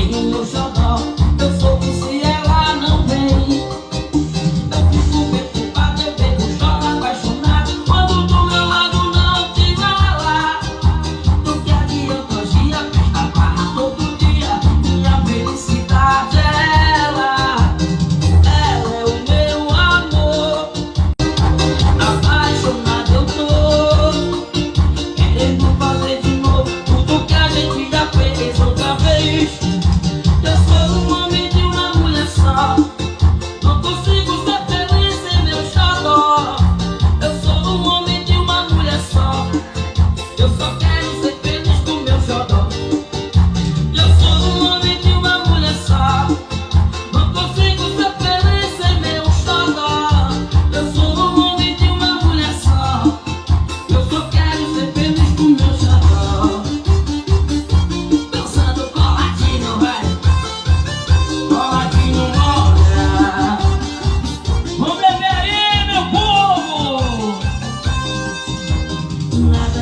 tem o meu xodó. Eu sou se ela não vem. Eu fico perturbado, eu bebo, choro apaixonado quando do meu lado não tiver lá. Não quer dia, festa barra todo dia. Minha felicidade é ela. Ela é o meu amor. Apaixonado eu tô, querendo fazer de novo tudo que a gente já fez outra vez. Eu sou um homem de uma mulher só, não consigo ser feliz sem meu xodó. Eu sou um homem de uma mulher só, eu só quero ser feliz com meu xodó. Eu sou um homem de uma mulher só, não consigo ser feliz sem meu xodó. Eu sou um homem de uma mulher só, eu só quero ser feliz com meu xodó. Dançando coladinho, vai, coladinho, olha. Vamos beber aí, meu povo! Nada